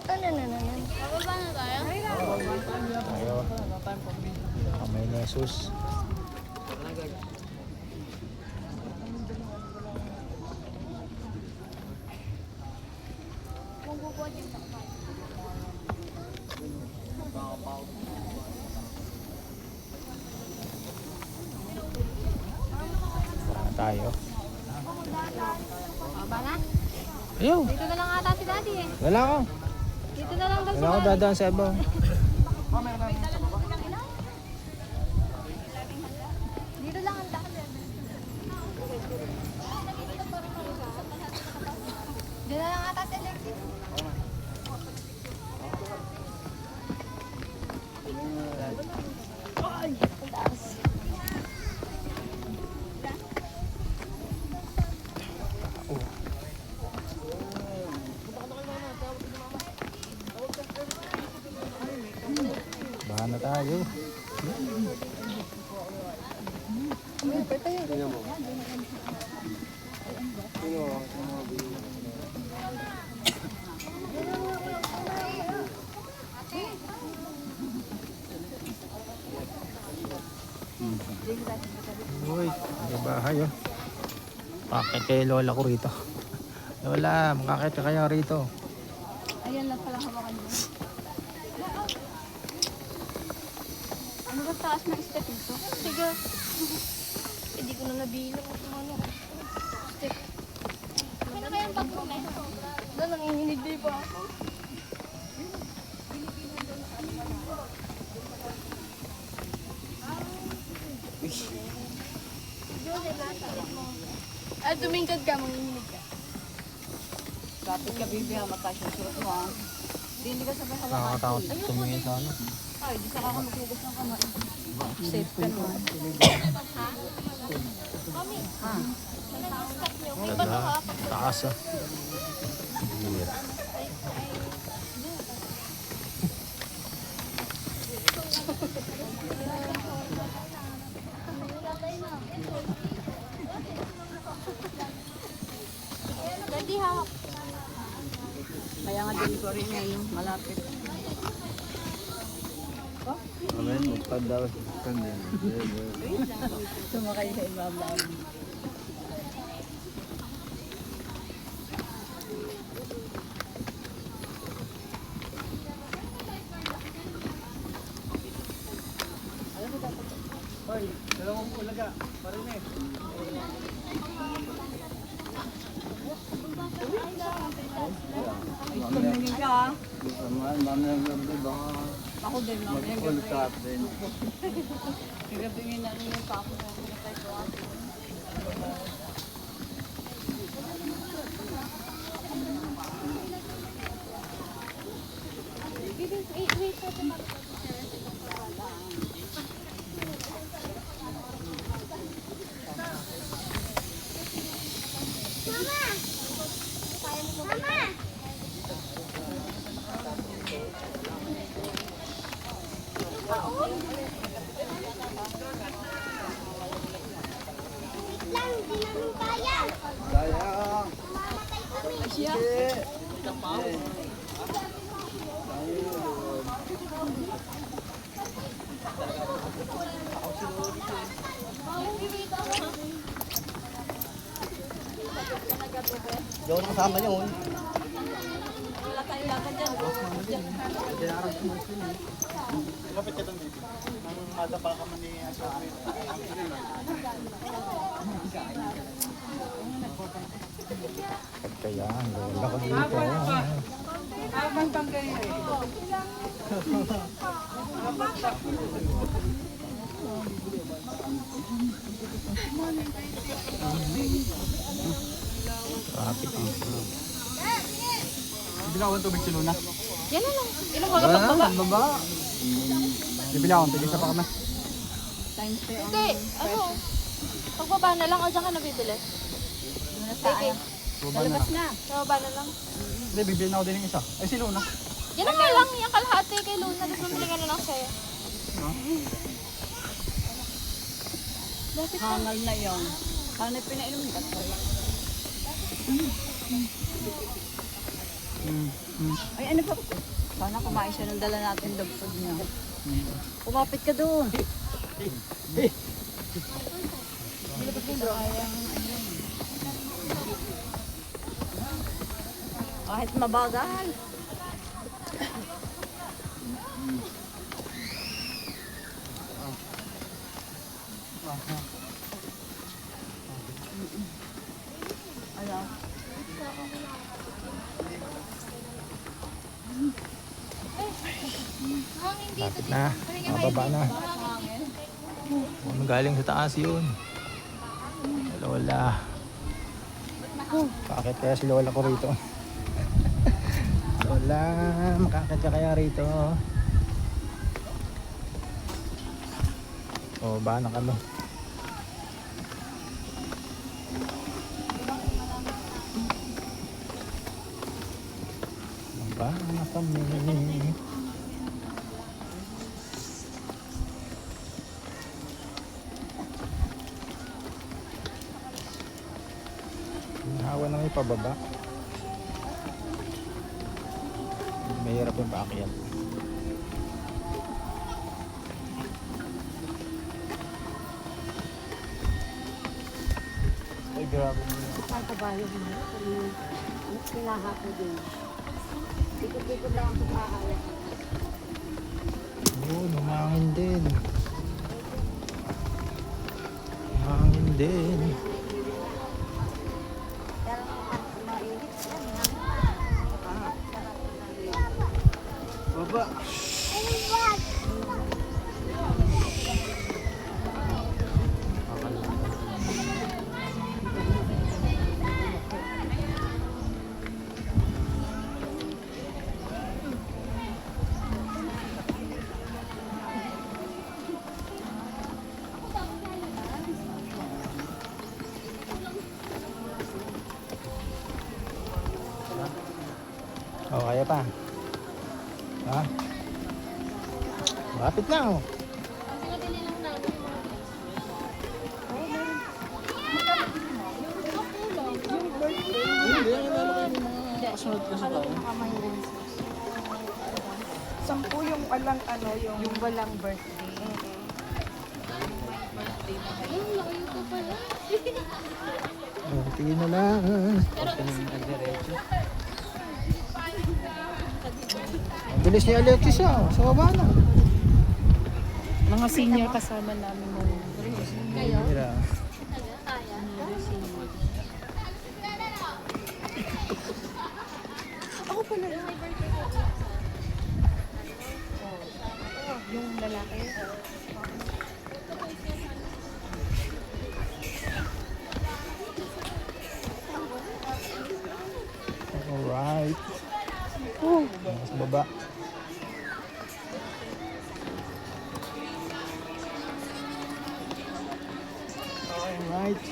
Bababa na tayo? Tayo. Kamay ni Jesus. Tayo. Baba na? Ayaw. Dito na lang ata si daddy eh. Wala ako. Dito na lang daw si Wala ako daddy. dadaan sa ibaw. Dito lang ang daan. Dito na lang ata si Alexis. Ay, ang taas. Bahan na tayo. Uy, may bahay oh. Pakit kay lola ko rito. Lola, makakit ka kaya rito. Ayan lang pala hawakan mo. Ano ba taas ng step ito? Sige. Hindi ko na nabilang kung ano. Step. Ano kaya ang bathroom na ito? Doon, nanginginig din pa ako. Ay, tumingkad ka, manginginig ka. Dapat ka bibigyan mataas yung suot mo ah. Hindi ka sabay hawakan. Nakakatakot tumingin sa ano. Ay, di sa kakamutugas ng kamay. Safe ka naman. Mami, Ha? stop niyo. May bato ha? Taas ah. Bira. Daddy, hawak. Kaya nga din ko rin ngayon, malapit. Amen, magpad daw. Sumakay sa ibabaw. Hoy, dalawang ulaga. Parinig. Tumingin ka ah. Baka Ako din, mamaya mag-full gabi. cut din. Gagawin natin yung papo na pinatay ko ah. Wait, Sayang. Siya. Diyan ako kasama niyo. Wala tayong lakad dyan. Kapit ka doon dito. Nang madapa ka man ni Asya. Kaya, lola ko dito. Habang pangkayo eh. Traffic dito. Binawan tubig si Luna. yan na lang. Ilang ka pagbaba? Baba. Binawan tubig sa pakama. Times 3 on. Hindi, ano? Pagbaba na lang o dyan ka nabibili? Sige, Lalabas na. pababa na lang. Hindi, bibili na ako din yung isa. Ay, si Luna. Yan na lang, yung kalahati kay Luna. Tapos bumili ka na lang sa'yo. Bakit? Hangal na yun. Paano pinainom ka? Ay, ano pa? Sana kumain siya ng dala natin dog food niya. Kumapit ka doon. Kahit mabagal. Alam. Hangin dito. Lapit na. Mababa na. Galing sa taas yun. Lola. Bakit kaya si Lola ko rito? Lola, makakit ka kaya rito? O, ba na kami? Ba na kami? Hawa na may pababa. Mahirap yung paakyat. Ay, grabe mo yun. Saan ka ba yung kinahapon din? Dikot-dikot lang ako makakaya. Oo, umangin din. Umangin din. Baba. Oh, kaya pa. Ha? Lapit na oh. Hindi, nalala kayo ng mga kasunod ko sa tao. Sampu yung walang ano, yung walang birthday. Ayun, laki ko pala. Oh, tingin na lang. Ang bilis ni Alexis ah. Sa baba na. Mga senior kasama namin mo. Kayo? Mira. Kaya? Ako pala yung may birthday ko. Yung lalaki. Alright. Oh, sa baba. Alright.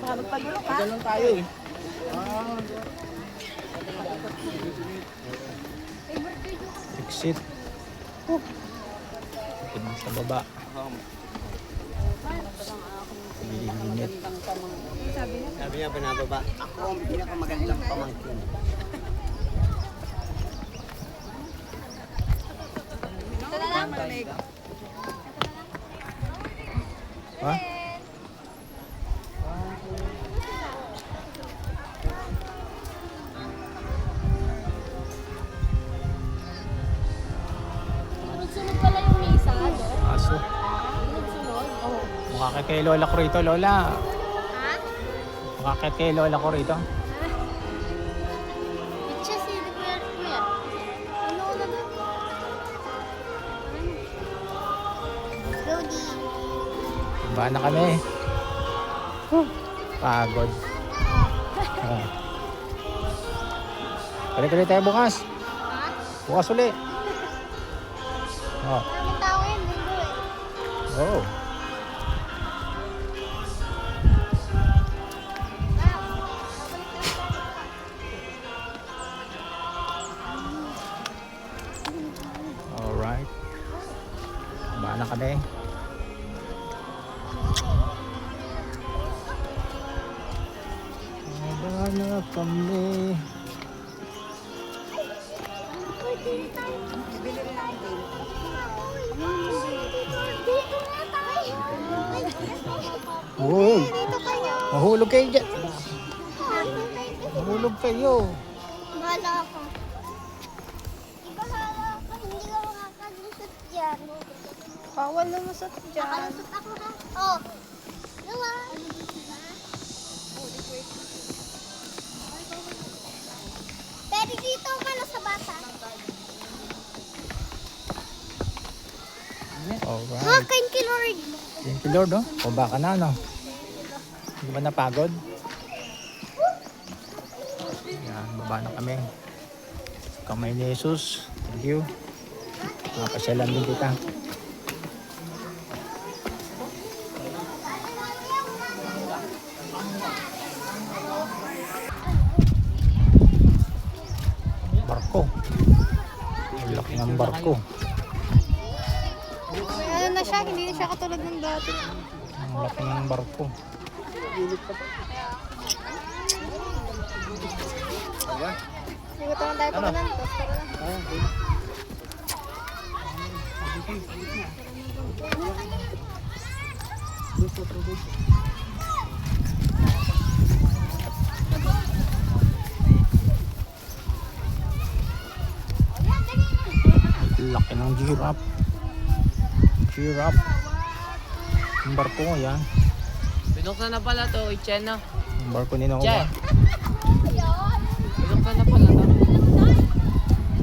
Baka magpagulo ka. Ganun tayo eh. Exit. Tignan sa baba. Init. Sabi niya binababa. Ako ang pinakamagandang pamangkin. Ito na lang. Ha? Sunod-sunod pala yung misa, no? Aso. Sunod-sunod? Oo. Makakit kay Lola ko rito, Lola. Ha? Makakit kay Lola ko rito. Itcha si Kuya. Ano na doon? Brody. Ba na kami. Pagod. Ah. Balik ulit tayo bukas. Ha? Bukas ulit. Oh. Maraming tao yun, linggo eh. Oh. Alright. Ba na kami. na kami. Uy, mahulog kayo dyan. Mahulog kayo. Bahala ako. Bahala ako. Hindi ka makakalusot dyan. Bawal na masot dyan. Nakalusot ako ha. Oh. Diba? Pero dito malo sa bata. Alright. Thank you Lord. Thank you Lord, oh. O baka na, no? Hindi ba napagod? Yan, baba na kami. Kamay ni Jesus. Thank you. Makapasyalan din kita. Barko. Ang laki ng barko. Ano na siya, hindi na siya katulad ng dati. Ang laki ng barko. Hindi ko tayo pag nantos. Tara na. Laki ng giraffe. Giraffe. Ang barko ko yan. Pinuksan na pala to, Ichen na. Ang barko ni Nova. Che! Pinuksan na pala to.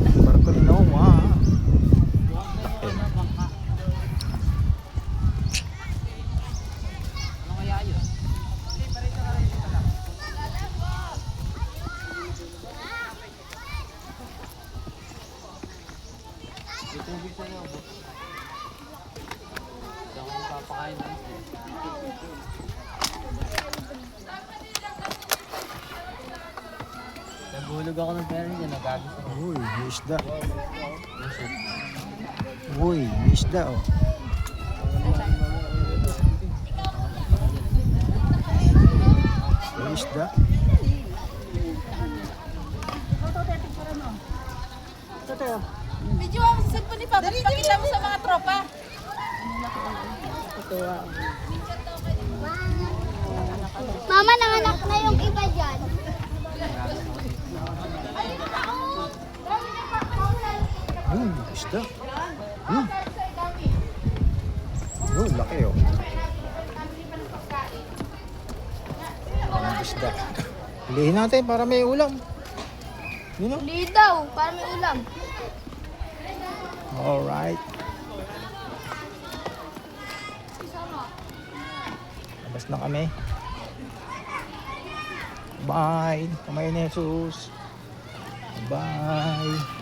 Ang barko ni Nova. Laki. Ano kaya yun? May tubig sa iyo, boss. Hindi ako magpapakain ng Nagulog ako ng pera niya, nagagis ako. Uy, may isda. Uy, may isda oh. May isda. Medyo ako sa cellphone ni Papa. Pakita mo sa mga tropa. Mama, nanganak na yung iba dyan. Isda. Laki oh. Ang isda. Hulihin natin para may ulam. Yun oh. Hindi daw, para may ulam. Alright. Labas na kami. Bye. Kamay ni Jesus. Bye.